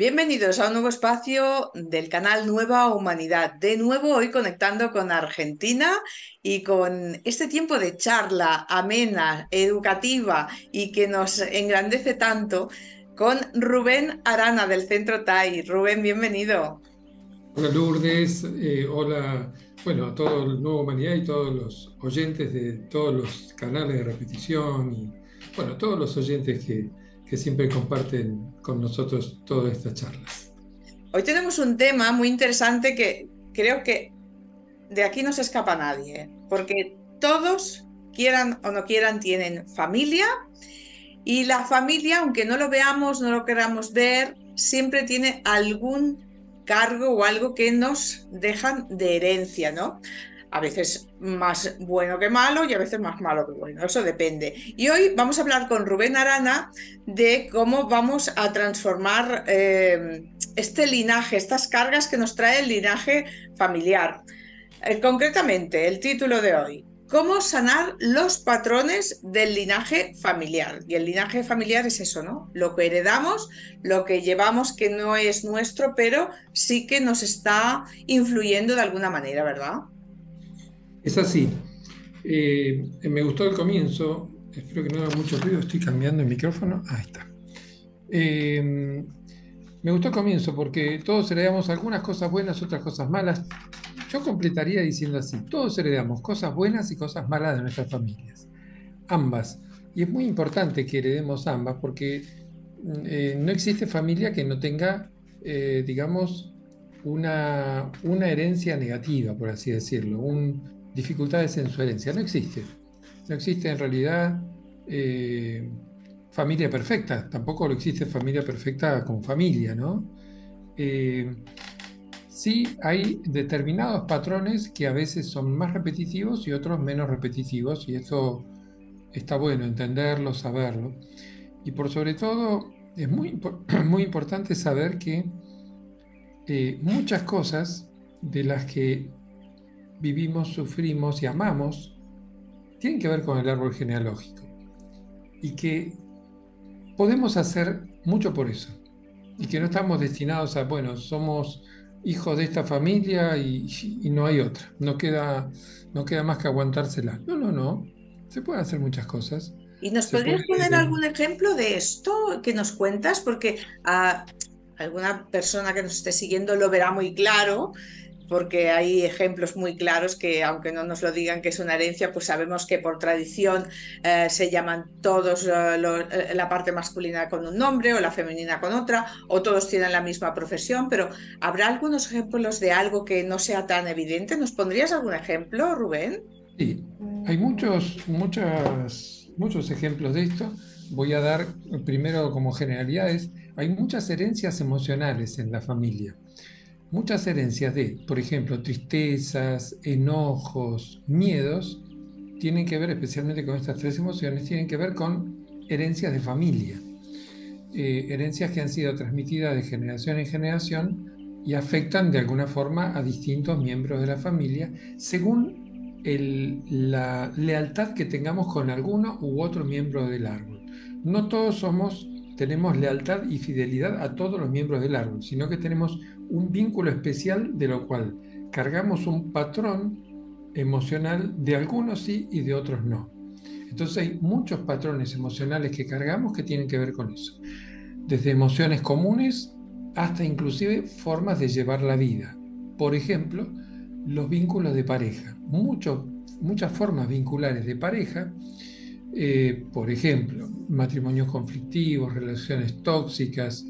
Bienvenidos a un nuevo espacio del canal Nueva Humanidad. De nuevo hoy conectando con Argentina y con este tiempo de charla amena, educativa y que nos engrandece tanto con Rubén Arana del Centro TAI. Rubén, bienvenido. Hola Lourdes, hola, bueno, a todo el Nueva Humanidad y todos los oyentes de todos los canales de repetición y, bueno, todos los oyentes que siempre comparten con nosotros todas estas charlas. Hoy tenemos un tema muy interesante que creo que de aquí no se escapa nadie, porque todos, quieran o no quieran, tienen familia. Y la familia, aunque no lo veamos, no lo queramos ver, siempre tiene algún cargo o algo que nos dejan de herencia, ¿no? A veces más bueno que malo y a veces más malo que bueno, eso depende. Y hoy vamos a hablar con Rubén Arana de cómo vamos a transformar este linaje, estas cargas que nos trae el linaje familiar. Concretamente, el título de hoy, ¿cómo sanar los patrones del linaje familiar? Y el linaje familiar es eso, ¿no? Lo que heredamos, lo que llevamos que no es nuestro, pero sí que nos está influyendo de alguna manera, ¿verdad? Es así. Me gustó el comienzo, espero que no haga mucho ruido, estoy cambiando el micrófono. Ahí está. Eh, Me gustó el comienzo porque todos heredamos algunas cosas buenas, otras cosas malas. Yo completaría diciendo así, todos heredamos cosas buenas y cosas malas de nuestras familias, ambas. Y es muy importante que heredemos ambas porque no existe familia que no tenga, digamos, una herencia negativa, por así decirlo, dificultades en su herencia. No existe. No existe en realidad eh, familia perfecta. Tampoco lo existe familia perfecta con familia, ¿no? Eh, Sí, hay determinados patrones que a veces son más repetitivos y otros menos repetitivos, y eso está bueno entenderlo, saberlo. Y por sobre todo, es muy importante saber que muchas cosas de las que vivimos, sufrimos y amamos tienen que ver con el árbol genealógico y que podemos hacer mucho por eso y que no estamos destinados a, bueno, somos hijos de esta familia y no hay otra, no queda más que aguantársela. No, no, no, se pueden hacer muchas cosas, ¿Y nos se puede. podrías poner algún ejemplo de esto que nos cuentas? Porque alguna persona que nos esté siguiendo lo verá muy claro, porque hay ejemplos muy claros que, aunque no nos lo digan que es una herencia, pues sabemos que por tradición se llaman todos la parte masculina con un nombre o la femenina con otra, o todos tienen la misma profesión, pero ¿habrá algunos ejemplos de algo que no sea tan evidente? ¿Nos pondrías algún ejemplo, Rubén? Sí, hay muchos ejemplos de esto. Voy a dar primero como generalidades. Hay muchas herencias emocionales en la familia. Muchas herencias de, por ejemplo, tristezas, enojos, miedos, tienen que ver especialmente con estas tres emociones, tienen que ver con herencias de familia. Herencias que han sido transmitidas de generación en generación y afectan de alguna forma a distintos miembros de la familia según la lealtad que tengamos con alguno u otro miembro del árbol. No todos tenemos lealtad y fidelidad a todos los miembros del árbol, sino que tenemos un vínculo especial de lo cual cargamos un patrón emocional de algunos sí y de otros no. Entonces hay muchos patrones emocionales que cargamos que tienen que ver con eso, desde emociones comunes hasta inclusive formas de llevar la vida. Por ejemplo, los vínculos de pareja. Muchas formas vinculares de pareja, por ejemplo, matrimonios conflictivos, relaciones tóxicas,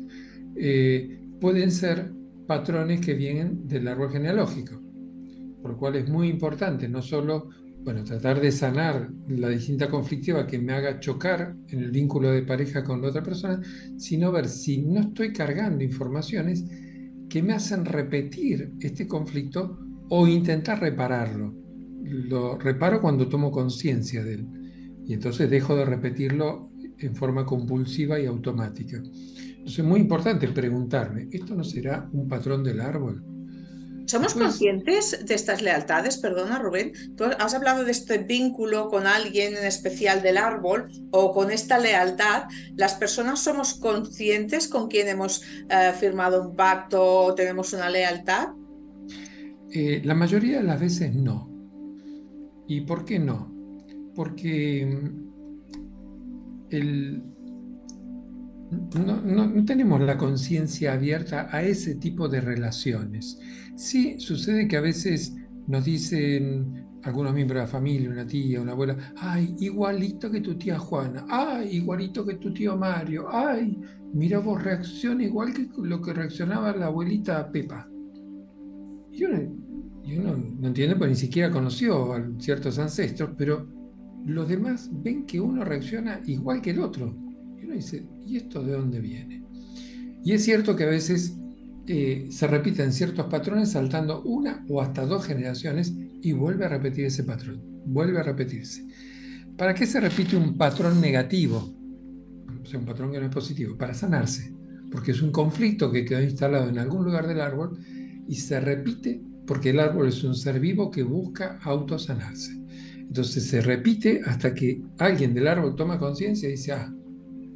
pueden ser patrones que vienen del árbol genealógico, por lo cual es muy importante no solo, bueno, tratar de sanar la distinta conflictiva que me haga chocar en el vínculo de pareja con la otra persona, sino ver si no estoy cargando informaciones que me hacen repetir este conflicto o intentar repararlo. Lo reparo cuando tomo conciencia de él y entonces dejo de repetirlo en forma compulsiva y automática. Entonces es muy importante preguntarme, ¿esto no será un patrón del árbol? ¿Somos Después, conscientes de estas lealtades? Perdona, Rubén. Tú has hablado de este vínculo con alguien en especial del árbol o con esta lealtad. ¿Las personas somos conscientes con quien hemos firmado un pacto o tenemos una lealtad? la mayoría de las veces no. ¿Y por qué no? Porque el, no tenemos la conciencia abierta a ese tipo de relaciones. Sí sucede que a veces nos dicen algunos miembros de la familia, una tía, una abuela, ay, igualito que tu tía Juana, ay, igualito que tu tío Mario, ay, mira vos, reacciona igual que lo que reaccionaba la abuelita Pepa. Y uno, y uno no entiende porque ni siquiera conoció a ciertos ancestros, pero los demás ven que uno reacciona igual que el otro. Y uno dice, ¿y esto de dónde viene? Y es cierto que a veces se repiten ciertos patrones saltando una o hasta dos generaciones y vuelve a repetir ese patrón, vuelve a repetirse. ¿Para qué se repite un patrón negativo? O sea, un patrón que no es positivo, para sanarse, porque es un conflicto que quedó instalado en algún lugar del árbol y se repite porque el árbol es un ser vivo que busca autosanarse. Entonces se repite hasta que alguien del árbol toma conciencia y dice, ah,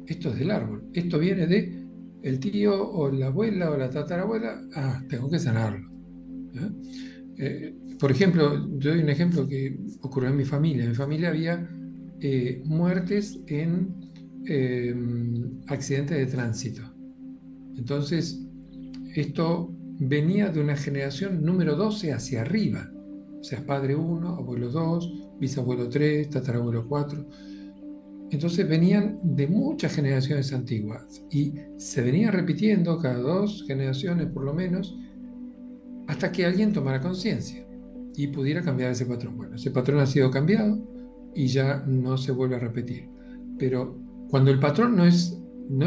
esto es del árbol, esto viene de el tío o la abuela o la tatarabuela, ah, tengo que sanarlo. ¿Eh? Por ejemplo, yo doy un ejemplo que ocurrió en mi familia. En mi familia había muertes en eh, accidentes de tránsito. Entonces, esto venía de una generación número 12 hacia arriba. O sea, padre uno, abuelo 2, bisabuelo 3, tatarabuelo 4. Entonces venían de muchas generaciones antiguas y se venía repitiendo cada 2 generaciones por lo menos hasta que alguien tomara conciencia y pudiera cambiar ese patrón. Bueno, ese patrón ha sido cambiado y ya no se vuelve a repetir. Pero cuando el patrón no es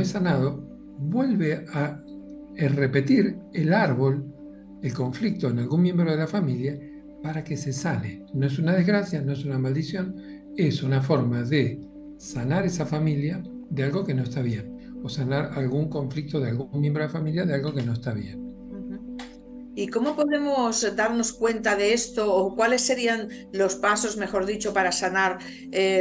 sanado, vuelve a repetir el árbol, el conflicto en algún miembro de la familia para que se sane. No es una desgracia, no es una maldición, es una forma de sanar esa familia de algo que no está bien o sanar algún conflicto de algún miembro de la familia de algo que no está bien. Ujú. ¿Y cómo podemos darnos cuenta de esto o cuáles serían los pasos, mejor dicho, para sanar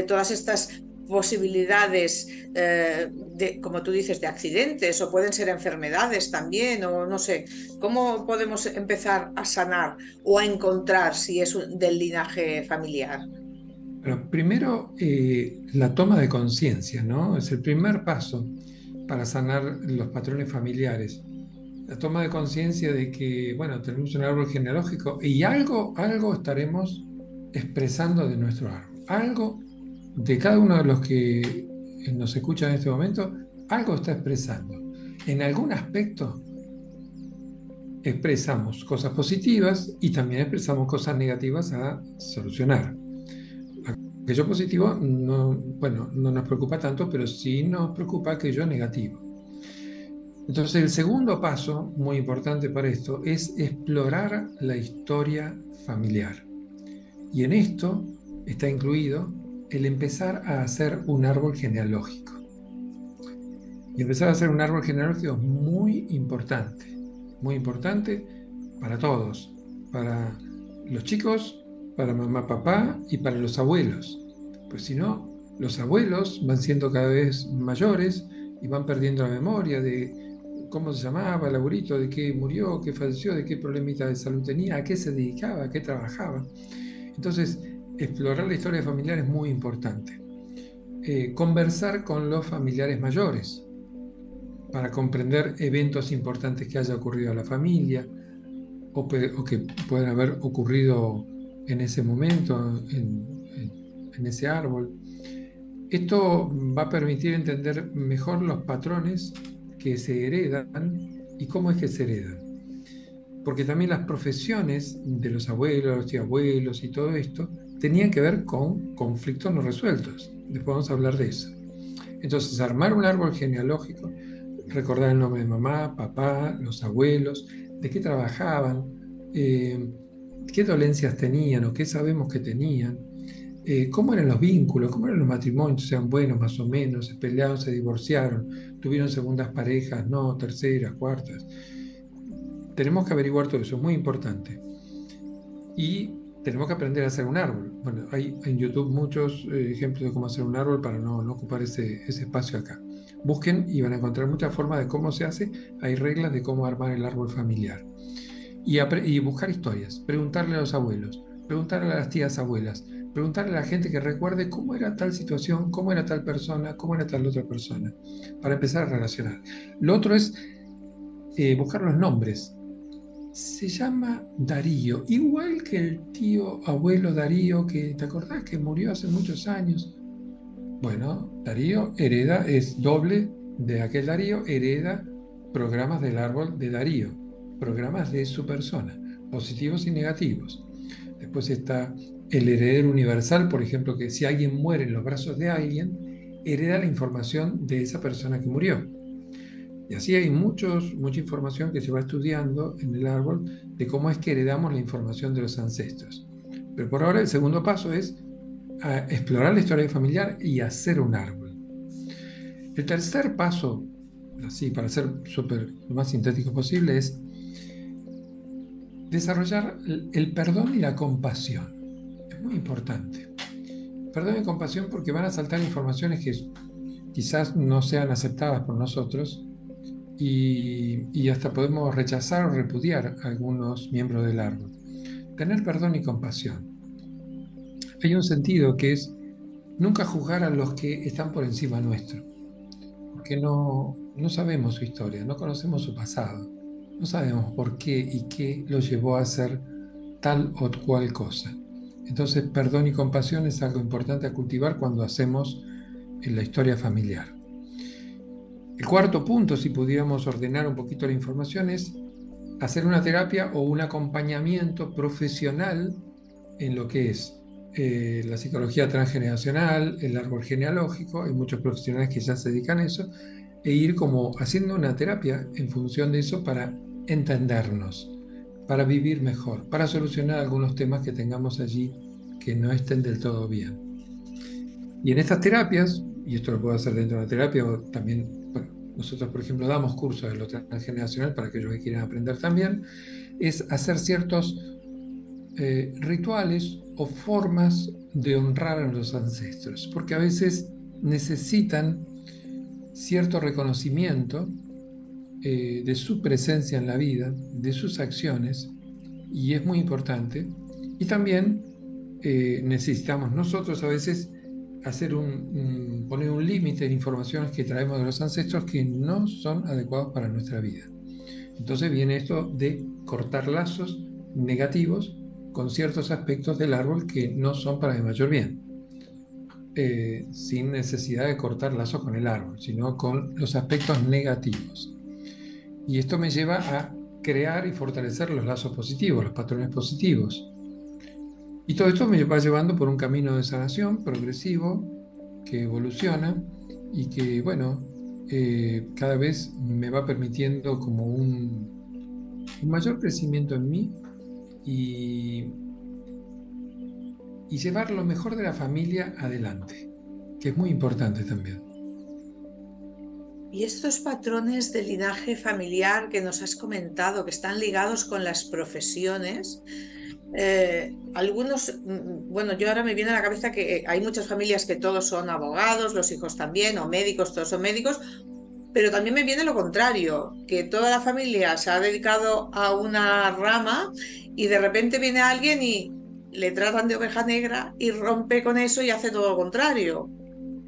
todas estas posibilidades de, como tú dices, de accidentes o pueden ser enfermedades también o no sé, ¿cómo podemos empezar a sanar o a encontrar si es del linaje familiar? Pero primero, la toma de conciencia, ¿no? Es el primer paso para sanar los patrones familiares. La toma de conciencia de que, bueno, tenemos un árbol genealógico y algo estaremos expresando de nuestro árbol. Algo de cada uno de los que nos escuchan en este momento, algo está expresando. En algún aspecto expresamos cosas positivas y también expresamos cosas negativas a solucionar. Aquello positivo no, bueno, no nos preocupa tanto, pero sí nos preocupa aquello negativo. Entonces, el segundo paso, muy importante para esto, es explorar la historia familiar. Y en esto está incluido el empezar a hacer un árbol genealógico. Y empezar a hacer un árbol genealógico es muy importante para todos, para los chicos, para mamá, papá y para los abuelos. Pues si no, los abuelos van siendo cada vez mayores y van perdiendo la memoria de cómo se llamaba el abuelito, de qué murió, qué falleció, de qué problemita de salud tenía, a qué se dedicaba, a qué trabajaba. Entonces, explorar la historia familiar es muy importante. Conversar con los familiares mayores para comprender eventos importantes que haya ocurrido a la familia o que puedan haber ocurrido en ese momento, en ese árbol. Esto va a permitir entender mejor los patrones que se heredan y cómo es que se heredan. Porque también las profesiones de los abuelos, los tíos abuelos y todo esto tenían que ver con conflictos no resueltos. Después vamos a hablar de eso. Entonces, armar un árbol genealógico, recordar el nombre de mamá, papá, los abuelos, de qué trabajaban, qué dolencias tenían o qué sabemos que tenían, cómo eran los vínculos, cómo eran los matrimonios, sean buenos más o menos, se pelearon, se divorciaron, tuvieron segundas parejas, no, terceras, cuartas. tenemos que averiguar todo eso, es muy importante. Y tenemos que aprender a hacer un árbol. Bueno, hay en YouTube muchos ejemplos de cómo hacer un árbol para no ocupar ese espacio acá. Busquen y van a encontrar muchas formas de cómo se hace. Hay reglas de cómo armar el árbol familiar. Y buscar historias, preguntarle a los abuelos, preguntarle a las tías abuelas, preguntarle a la gente que recuerde cómo era tal situación, cómo era tal persona, cómo era tal otra persona, para empezar a relacionar. Lo otro es buscar los nombres. Se llama Darío, igual que el tío abuelo Darío, que te acordás que murió hace muchos años. Bueno, Darío hereda, es doble de aquel Darío, hereda programas del árbol de Darío, programas de su persona, positivos y negativos. Después está el heredero universal, por ejemplo, que si alguien muere en los brazos de alguien, hereda la información de esa persona que murió. Y así hay mucha información que se va estudiando en el árbol de cómo es que heredamos la información de los ancestros. Pero por ahora el segundo paso es explorar la historia familiar y hacer un árbol. El tercer paso, así para ser lo más sintético posible, es desarrollar el perdón y la compasión. Es muy importante. Perdón y compasión porque van a saltar informaciones que quizás no sean aceptadas por nosotros y hasta podemos rechazar o repudiar a algunos miembros del árbol. Tener perdón y compasión. Hay un sentido que es nunca juzgar a los que están por encima nuestro, porque no sabemos su historia, no conocemos su pasado, no sabemos por qué y qué lo llevó a hacer tal o cual cosa. Entonces, perdón y compasión es algo importante a cultivar cuando hacemos en la historia familiar. El cuarto punto, si pudiéramos ordenar un poquito la información, es hacer una terapia o un acompañamiento profesional en lo que es la psicología transgeneracional, el árbol genealógico. Hay muchos profesionales que ya se dedican a eso, e ir como haciendo una terapia en función de eso para entendernos, para vivir mejor, para solucionar algunos temas que tengamos allí que no estén del todo bien. Y en estas terapias, y esto lo puedo hacer dentro de la terapia, o también, bueno, nosotros por ejemplo damos cursos de lo transgeneracional para aquellos que quieran aprender también, es hacer ciertos rituales o formas de honrar a los ancestros, porque a veces necesitan cierto reconocimiento de su presencia en la vida, de sus acciones, y es muy importante. Y también necesitamos nosotros a veces poner un límite en informaciones que traemos de los ancestros que no son adecuados para nuestra vida. Entonces viene esto de cortar lazos negativos con ciertos aspectos del árbol que no son para el mayor bien, sin necesidad de cortar lazos con el árbol, sino con los aspectos negativos. Y esto me lleva a crear y fortalecer los lazos positivos, los patrones positivos. Y todo esto me va llevando por un camino de sanación progresivo que evoluciona y que, bueno, cada vez me va permitiendo como un mayor crecimiento en mí y, y llevar lo mejor de la familia adelante, que es muy importante también. Y estos patrones de linaje familiar que nos has comentado, que están ligados con las profesiones, algunos, bueno, yo ahora me viene a la cabeza que hay muchas familias que todos son abogados, los hijos también, o médicos, todos son médicos, pero también me viene lo contrario, que toda la familia se ha dedicado a una rama y de repente viene alguien y le tratan de oveja negra y rompe con eso y hace todo lo contrario.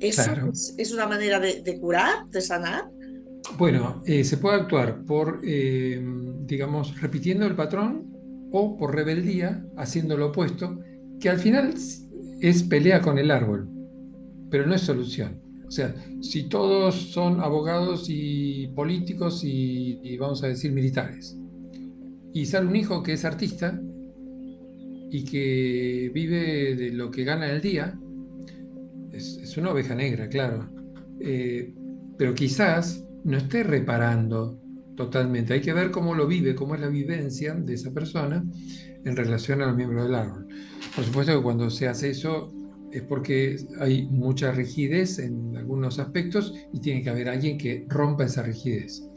¿Eso Claro. es una manera de curar, de sanar? Bueno, se puede actuar por, digamos, repitiendo el patrón o por rebeldía, haciendo lo opuesto, que al final es pelea con el árbol, pero no es solución. O sea, si todos son abogados y políticos y vamos a decir militares, y sale un hijo que es artista y que vive de lo que gana en el día, es una oveja negra, claro. Eh, pero quizás no esté reparando totalmente. Hay que ver cómo lo vive, cómo es la vivencia de esa persona en relación a los miembros del árbol. Por supuesto que cuando se hace eso es porque hay mucha rigidez en algunos aspectos y tiene que haber alguien que rompa esa rigidez.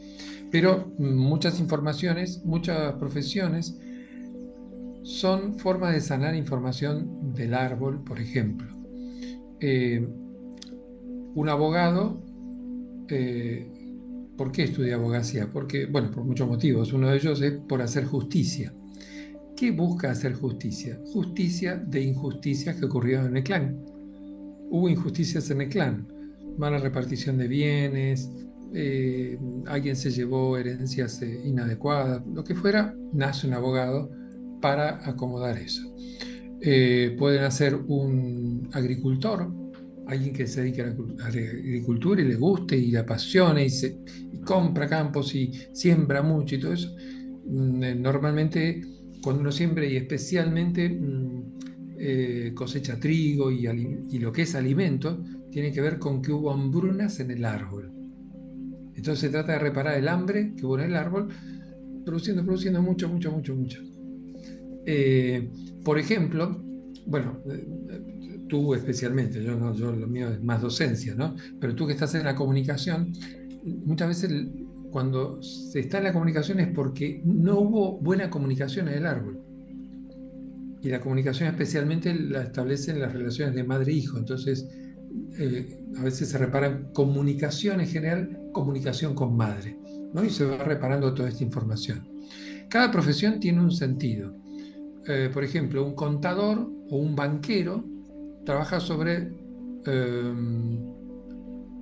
Pero muchas informaciones, muchas profesiones son formas de sanar información del árbol, por ejemplo. Eh, un abogado, eh, ¿por qué estudia abogacía? Porque, bueno, por muchos motivos. Uno de ellos es por hacer justicia. ¿Qué busca hacer justicia? Justicia de injusticias que ocurrieron en el clan. Hubo injusticias en el clan, mala repartición de bienes, alguien se llevó herencias inadecuadas, lo que fuera, nace un abogado para acomodar eso. Pueden hacer un agricultor, alguien que se dedique a la agricultura y le guste y le apasione y compra campos y siembra mucho y todo eso. Normalmente cuando uno siembra y especialmente cosecha trigo y lo que es alimento, tiene que ver con que hubo hambrunas en el árbol. Entonces se trata de reparar el hambre que hubo en el árbol, produciendo mucho, mucho, mucho, mucho. Por ejemplo, bueno, tú especialmente, yo, no, yo lo mío es más docencia, ¿no? Pero tú que estás en la comunicación, muchas veces cuando se está en la comunicación es porque no hubo buena comunicación en el árbol. Y la comunicación especialmente la establecen las relaciones de madre-hijo. Entonces, a veces se reparan comunicación en general, comunicación con madre, ¿no? Y se va reparando toda esta información. Cada profesión tiene un sentido. Por ejemplo, un contador o un banquero trabaja sobre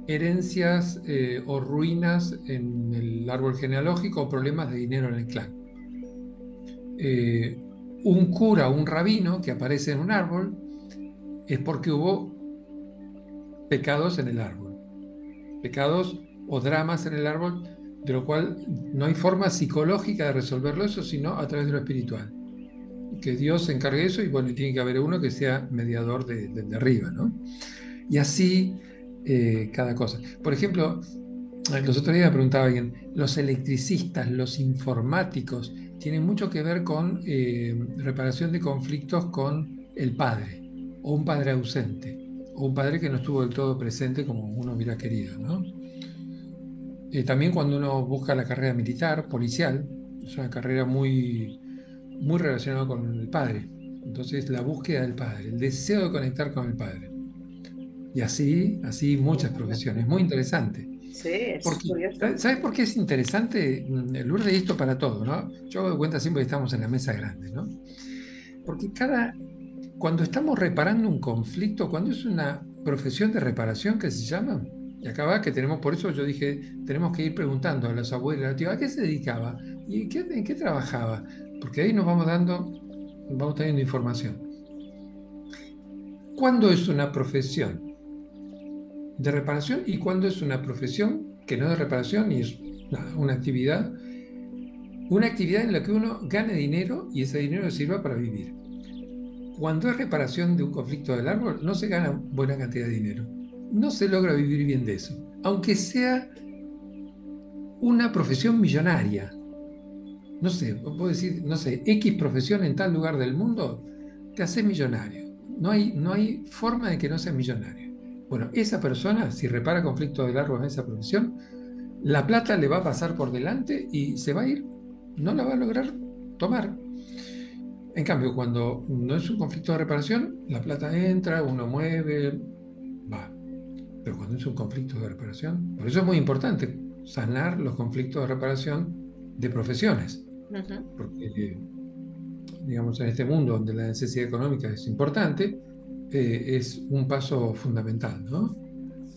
herencias o ruinas en el árbol genealógico o problemas de dinero en el clan. Un cura o un rabino que aparece en un árbol es porque hubo pecados en el árbol, pecados o dramas en el árbol, de lo cual no hay forma psicológica de resolverlo eso, sino a través de lo espiritual. Que Dios se encargue de eso y bueno, tiene que haber uno que sea mediador de arriba, ¿no? Y así cada cosa. Por ejemplo, los otros días me preguntaba alguien, los electricistas, los informáticos, tienen mucho que ver con reparación de conflictos con el padre, o un padre ausente, o un padre que no estuvo del todo presente como uno hubiera querido, ¿no? También cuando uno busca la carrera militar, policial, es una carrera muy, muy relacionada con el padre. Entonces, la búsqueda del padre, el deseo de conectar con el padre. Y así muchas profesiones. Muy interesante. Sí, es Porque, curioso. ¿sabes por qué es interesante, Lourdes, y esto para todo, ¿no? Yo hago de cuenta siempre que estamos en la mesa grande, ¿no? Porque cuando estamos reparando un conflicto, cuando es una profesión de reparación que se llama, y acá va que tenemos, por eso yo dije, tenemos que ir preguntando a los abuelos, a la tía, ¿a qué se dedicaba? ¿Y en qué trabajaba? Porque ahí nos vamos teniendo información. ¿Cuándo es una profesión de reparación y cuándo es una profesión que no es de reparación y es una actividad? Una actividad en la que uno gane dinero y ese dinero sirva para vivir. Cuando es reparación de un conflicto del árbol, no se gana buena cantidad de dinero. No se logra vivir bien de eso. Aunque sea una profesión millonaria. No sé, puedo decir, no sé, X profesión en tal lugar del mundo, te haces millonario. No hay forma de que no seas millonario. Bueno, esa persona, si repara conflictos del árbol en esa profesión, la plata le va a pasar por delante y se va a ir. No la va a lograr tomar. En cambio, cuando no es un conflicto de reparación, la plata entra, uno mueve, va. Pero cuando es un conflicto de reparación, por eso es muy importante sanar los conflictos de reparación de profesiones. Ujú. Porque, digamos, en este mundo donde la necesidad económica es importante, es un paso fundamental, ¿no?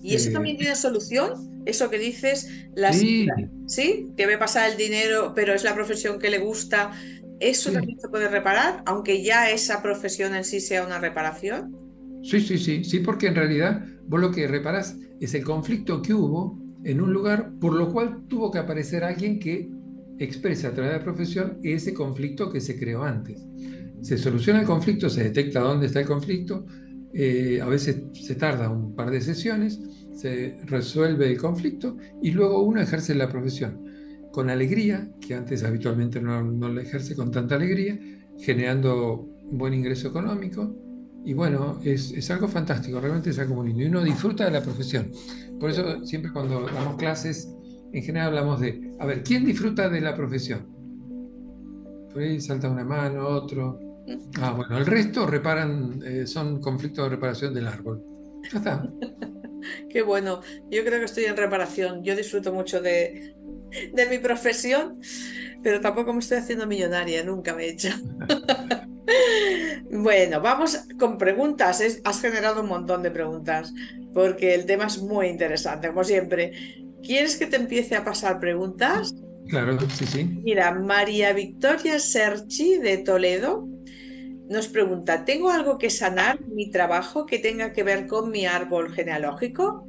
¿Y eso Eh, también tiene solución? Eso que dices, sí, ¿sí? Que ve pasar el dinero, pero es la profesión que le gusta. ¿Eso sí, también se puede reparar, aunque ya esa profesión en sí sea una reparación? sí, porque en realidad vos lo que reparás es el conflicto que hubo en un lugar por lo cual tuvo que aparecer alguien que expresa a través de la profesión ese conflicto que se creó antes. Se soluciona el conflicto, se detecta dónde está el conflicto, a veces se tarda un par de sesiones, se resuelve el conflicto y luego uno ejerce la profesión con alegría, que antes habitualmente no la ejerce con tanta alegría, generando un buen ingreso económico. Y bueno, es algo fantástico, realmente es algo muy lindo. Y uno disfruta de la profesión. Por eso siempre cuando damos clases, en general hablamos de A ver, ¿quién disfruta de la profesión? Por ahí salta una mano, otro. Ah, bueno, el resto reparan, son conflictos de reparación del árbol. Ya está. Qué bueno, yo creo que estoy en reparación. Yo disfruto mucho de mi profesión, pero tampoco me estoy haciendo millonaria, nunca me he hecho. Bueno, vamos con preguntas. Has generado un montón de preguntas porque el tema es muy interesante, como siempre. ¿Quieres que te empiece a pasar preguntas? Claro, sí, sí. Mira, María Victoria Serchi de Toledo nos pregunta, ¿tengo algo que sanar en mi trabajo que tenga que ver con mi árbol genealógico?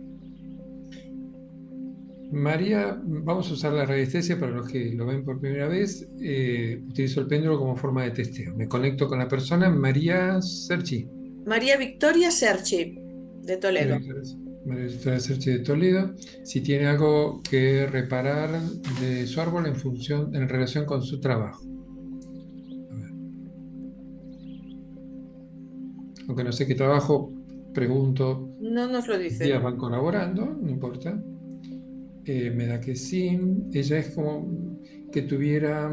María, vamos a usar la radiestesia para los que lo ven por primera vez. Utilizo el péndulo como forma de testeo. Me conecto con la persona María Serchi. María Victoria Serchi de María Toledo. Victoria, María Victoria Serchi de Toledo. Si tiene algo que reparar de su árbol en relación con su trabajo. A ver, aunque no sé qué trabajo, pregunto. No nos lo Los dice. días van colaborando, no importa. Me da que sí. Ella es como que tuviera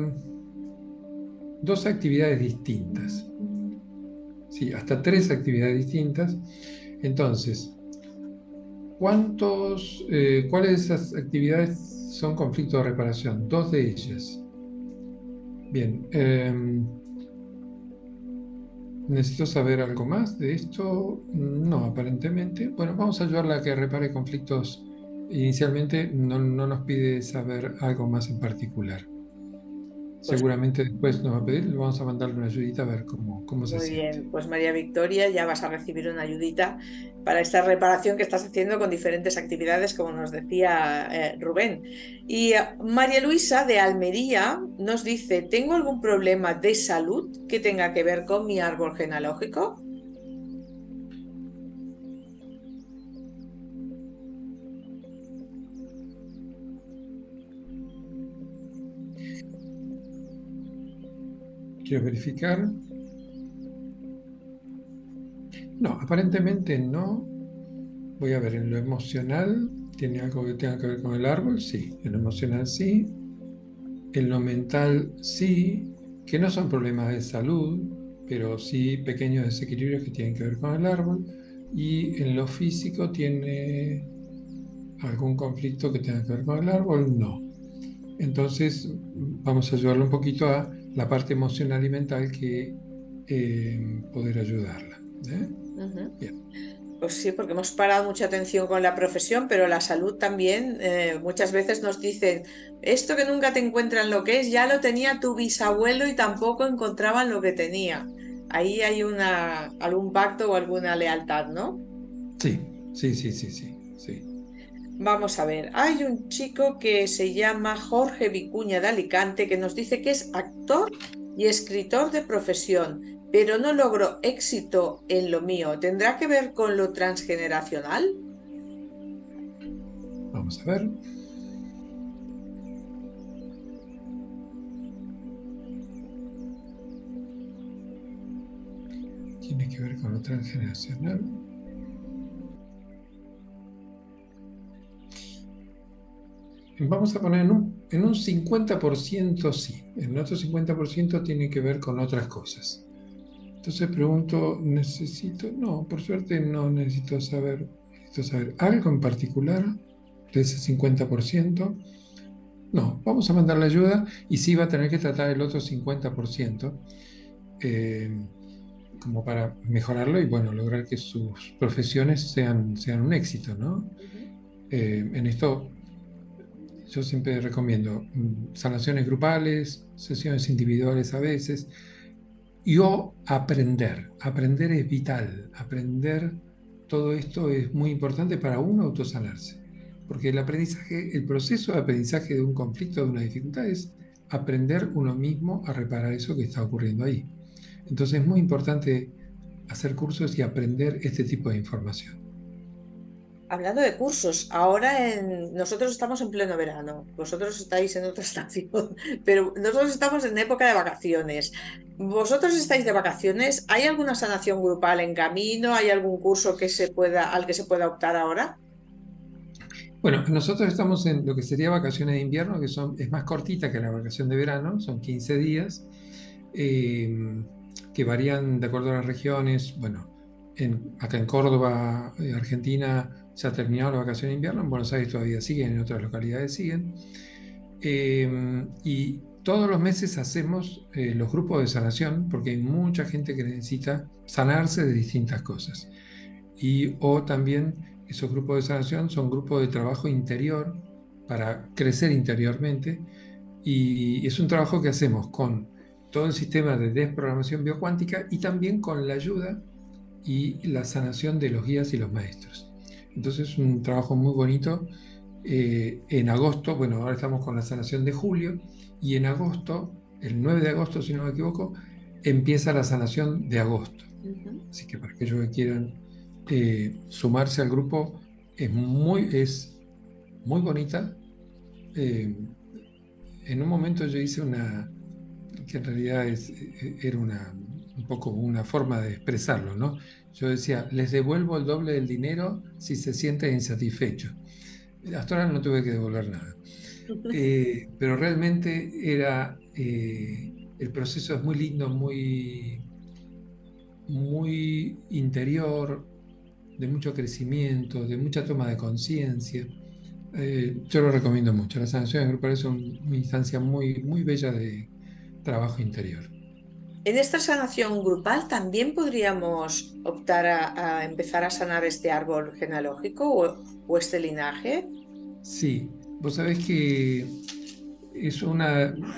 dos actividades distintas. Sí, hasta tres actividades distintas. Entonces, ¿cuáles de esas actividades son conflictos de reparación? Dos de ellas. Bien, ¿necesito saber algo más de esto? No, aparentemente. Bueno, vamos a ayudarla a que repare conflictos. Inicialmente no nos pide saber algo más en particular. Pues Seguramente después nos va a pedir, le vamos a mandarle una ayudita a ver cómo se muy siente. bien, pues María Victoria, ya vas a recibir una ayudita para esta reparación que estás haciendo con diferentes actividades, como nos decía Rubén. Y María Luisa de Almería nos dice, ¿tengo algún problema de salud que tenga que ver con mi árbol genealógico? Quiero verificar. No, aparentemente no. Voy a ver, en lo emocional, ¿tiene algo que tenga que ver con el árbol? Sí, en lo emocional sí. En lo mental sí, que no son problemas de salud, pero sí pequeños desequilibrios que tienen que ver con el árbol. Y en lo físico tiene algún conflicto que tenga que ver con el árbol, no. Entonces, vamos a ayudarle un poquito a la parte emocional y mental que poder ayudarla. ¿Eh? Ujú. Bien. Pues sí, porque hemos parado mucha atención con la profesión, pero la salud también. Muchas veces nos dicen, esto que nunca te encuentran lo que es, ya lo tenía tu bisabuelo y tampoco encontraban lo que tenía. Ahí hay algún pacto o alguna lealtad, ¿no? Sí, sí, sí, sí, sí, sí. Vamos a ver, hay un chico que se llama Jorge Vicuña de Alicante que nos dice que es actor y escritor de profesión, pero no logró éxito en lo mío. ¿Tendrá que ver con lo transgeneracional? Vamos a ver. Tiene que ver con lo transgeneracional. Vamos a poner en un 50% sí. En el otro 50% tiene que ver con otras cosas. Entonces pregunto, ¿necesito? No, por suerte no necesito saber algo en particular de ese 50%. No, vamos a mandarle ayuda y sí va a tener que tratar el otro 50%, eh, como para mejorarlo y bueno, lograr que sus profesiones sean un éxito, ¿no? Ujú. En esto yo siempre recomiendo sanaciones grupales, sesiones individuales a veces, y o aprender. Aprender es vital. Aprender todo esto es muy importante para uno autosanarse. Porque el aprendizaje, el proceso de aprendizaje de un conflicto, de una dificultad, es aprender uno mismo a reparar eso que está ocurriendo ahí. Entonces es muy importante hacer cursos y aprender este tipo de información. Hablando de cursos, ahora nosotros estamos en pleno verano, vosotros estáis en otra estación, pero nosotros estamos en época de vacaciones. ¿Vosotros estáis de vacaciones? ¿Hay alguna sanación grupal en camino? ¿Hay algún curso al que se pueda optar ahora? Bueno, nosotros estamos en lo que sería vacaciones de invierno, es más cortita que la vacación de verano, son 15 días, eh, que varían de acuerdo a las regiones. Bueno, acá en Córdoba, Argentina, se ha terminado la vacación de invierno, en Buenos Aires todavía siguen, en otras localidades siguen. Y todos los meses hacemos los grupos de sanación, porque hay mucha gente que necesita sanarse de distintas cosas. O también esos grupos de sanación son grupos de trabajo interior para crecer interiormente. Y es un trabajo que hacemos con todo el sistema de desprogramación biocuántica y también con la ayuda y la sanación de los guías y los maestros. Entonces es un trabajo muy bonito. En agosto, bueno, ahora estamos con la sanación de julio, y en agosto, el 9 de agosto, si no me equivoco, empieza la sanación de agosto. Ujú. Así que para aquellos que quieran sumarse al grupo, es muy bonita. Eh, en un momento yo hice una, que en realidad era un poco una forma de expresarlo, ¿no? Yo decía, les devuelvo el doble del dinero si se sienten insatisfechos. Hasta ahora no tuve que devolver nada. Pero realmente el proceso es muy lindo, muy interior, de mucho crecimiento, de mucha toma de conciencia. Yo lo recomiendo mucho. Las sanaciones grupales son una instancia muy bella de trabajo interior. En esta sanación grupal también podríamos optar a empezar a sanar este árbol genealógico o este linaje. Sí, vos sabés que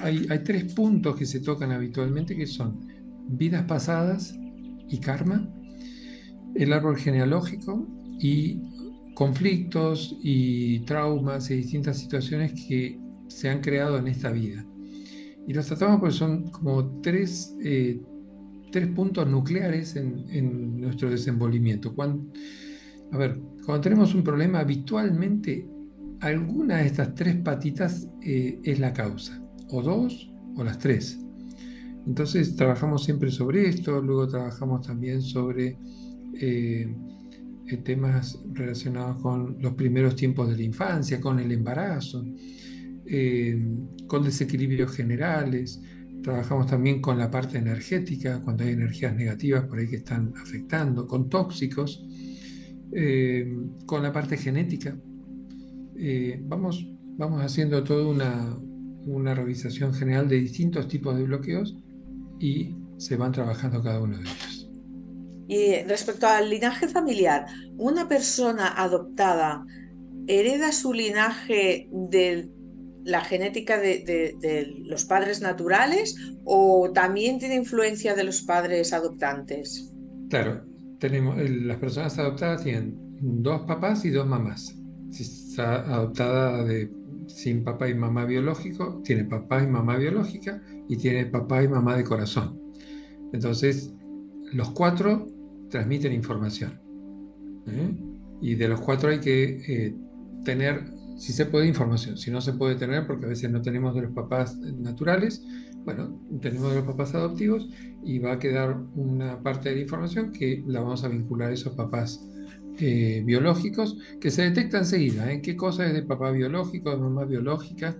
hay tres puntos que se tocan habitualmente, que son vidas pasadas y karma, el árbol genealógico y conflictos y traumas y distintas situaciones que se han creado en esta vida. Y los tratamos porque son como tres puntos nucleares en nuestro desenvolvimiento. A ver, cuando tenemos un problema, habitualmente alguna de estas tres patitas es la causa, o dos, o las tres. Entonces trabajamos siempre sobre esto, luego trabajamos también sobre eh, temas relacionados con los primeros tiempos de la infancia, con el embarazo, con desequilibrios generales. Trabajamos también con la parte energética, cuando hay energías negativas por ahí que están afectando, con tóxicos, con la parte genética. Vamos haciendo toda una revisación general de distintos tipos de bloqueos y se van trabajando cada uno de ellos. Y respecto al linaje familiar, ¿una persona adoptada hereda su linaje de la genética de los padres naturales o también tiene influencia de los padres adoptantes? Claro, las personas adoptadas tienen dos papás y dos mamás. Si está adoptada sin papá y mamá biológico, tiene papá y mamá biológica y tiene papá y mamá de corazón. Entonces, los cuatro transmiten información. ¿Eh? Y de los cuatro hay que tener, si se puede, información. Si no se puede tener, porque a veces no tenemos de los papás naturales, bueno, tenemos de los papás adoptivos y va a quedar una parte de la información que la vamos a vincular a esos papás biológicos, que se detecta enseguida. ¿Qué cosa es de papá biológico, de mamá biológica?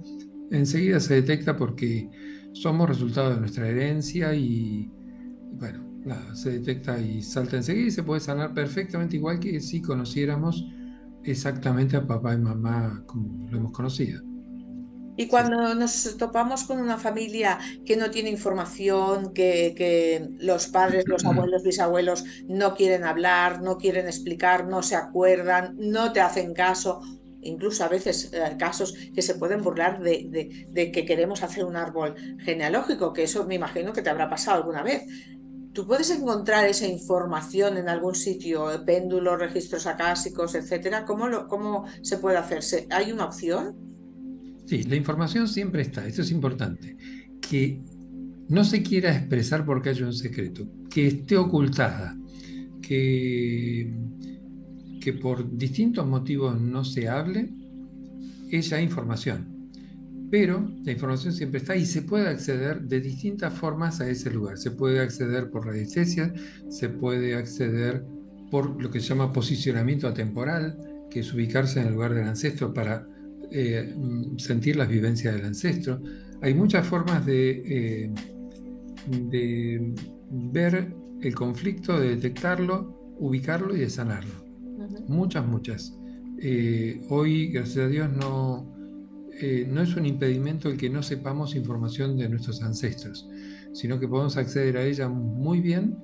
Enseguida se detecta porque somos resultado de nuestra herencia y bueno, nada, se detecta y salta enseguida y se puede sanar perfectamente igual que si conociéramos exactamente a papá y mamá como lo hemos conocido. Y Sí, cuando nos topamos con una familia que no tiene información, que los padres, los abuelos, bisabuelos no quieren hablar, no quieren explicar, no se acuerdan, no te hacen caso, incluso a veces casos que se pueden burlar de que queremos hacer un árbol genealógico, que eso me imagino que te habrá pasado alguna vez. ¿Tú puedes encontrar esa información en algún sitio, péndulos, registros acásicos, etcétera? ¿Cómo se puede hacerse? ¿Hay una opción? sí, la información siempre está, eso es importante. Que no se quiera expresar porque haya un secreto, que esté ocultada, que, que por distintos motivos no se hable, es ya información. Pero la información siempre está y se puede acceder de distintas formas a ese lugar. Se puede acceder por radiestesia, se puede acceder por lo que se llama posicionamiento atemporal, que es ubicarse en el lugar del ancestro para sentir las vivencias del ancestro. Hay muchas formas de ver el conflicto, de detectarlo, ubicarlo y de sanarlo. Ujú. Muchas, muchas. Hoy, gracias a Dios, no es un impedimento el que no sepamos información de nuestros ancestros, sino que podemos acceder a ella muy bien.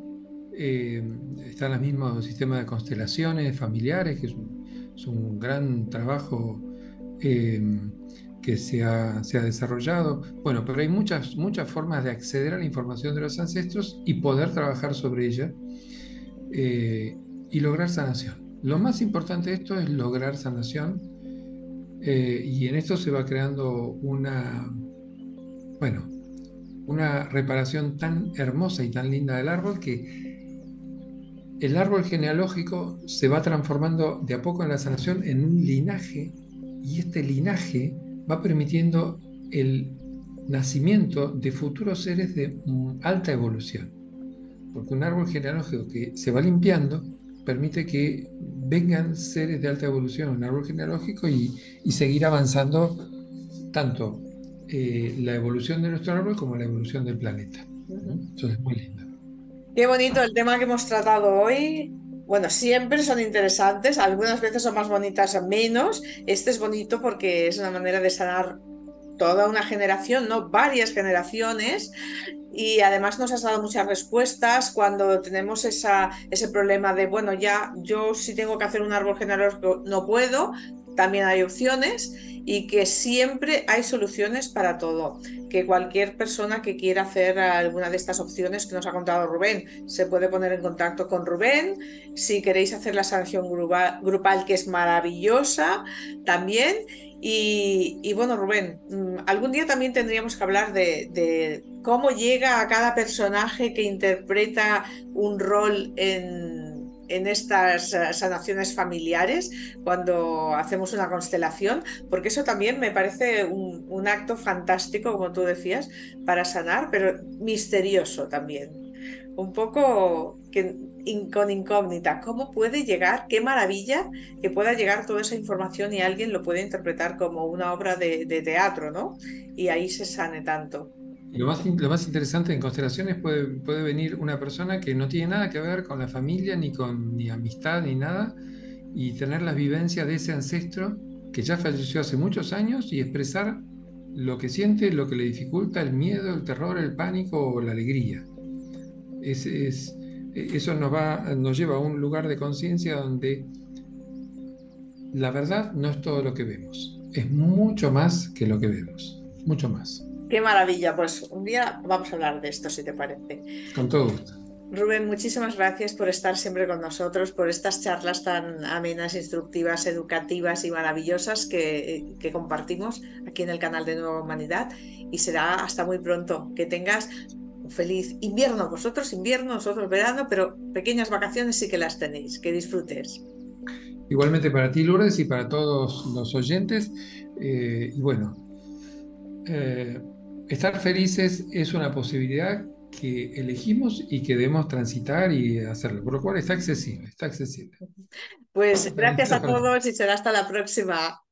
Están los mismos sistemas de constelaciones familiares, que es un gran trabajo eh, que se ha desarrollado. Bueno, pero hay muchas, muchas formas de acceder a la información de los ancestros y poder trabajar sobre ella eh, y lograr sanación. Lo más importante de esto es lograr sanación y en esto se va creando bueno, una reparación tan hermosa y tan linda del árbol que el árbol genealógico se va transformando de a poco en la sanación en un linaje y este linaje va permitiendo el nacimiento de futuros seres de alta evolución. Porque un árbol genealógico que se va limpiando permite que vengan seres de alta evolución en un árbol genealógico y seguir avanzando tanto la evolución de nuestro árbol como la evolución del planeta. Ujú. Eso es muy lindo. Qué bonito el tema que hemos tratado hoy. Bueno, siempre son interesantes, algunas veces son más bonitas, menos. Este es bonito porque es una manera de sanar toda una generación, ¿no? Varias generaciones. Y además nos has dado muchas respuestas cuando tenemos ese problema de, bueno, ya yo si tengo que hacer un árbol genealógico no puedo, también hay opciones y que siempre hay soluciones para todo. Que cualquier persona que quiera hacer alguna de estas opciones que nos ha contado Rubén se puede poner en contacto con Rubén. Si queréis hacer la sanación grupal, que es maravillosa también. Y bueno, Rubén, algún día también tendríamos que hablar de cómo llega a cada personaje que interpreta un rol en estas sanaciones familiares cuando hacemos una constelación, porque eso también me parece un acto fantástico, como tú decías, para sanar, pero misterioso también. Un poco con incógnita. ¿Cómo puede llegar? Qué maravilla que pueda llegar toda esa información y alguien lo puede interpretar como una obra de teatro, ¿no? Y ahí se sane tanto. Y lo más interesante en constelaciones puede venir una persona que no tiene nada que ver con la familia, ni amistad, ni nada, y tener las vivencias de ese ancestro que ya falleció hace muchos años y expresar lo que siente, lo que le dificulta, el miedo, el terror, el pánico o la alegría. Eso nos lleva a un lugar de conciencia donde la verdad no es todo lo que vemos, es mucho más que lo que vemos, mucho más. Qué maravilla. Pues un día vamos a hablar de esto, si te parece. Con todo gusto. Rubén, muchísimas gracias por estar siempre con nosotros, por estas charlas tan amenas, instructivas, educativas y maravillosas que compartimos aquí en el canal de Nueva Humanidad. Y será hasta muy pronto. Que tengas un feliz invierno, vosotros invierno, nosotros verano, pero pequeñas vacaciones sí que las tenéis. Que disfrutes. Igualmente para ti, Lourdes, y para todos los oyentes. Y bueno, eh, estar felices es una posibilidad que elegimos y que debemos transitar y hacerlo, por lo cual está accesible, está accesible. Pues gracias Bendiciones a para ti. todos y será hasta la próxima.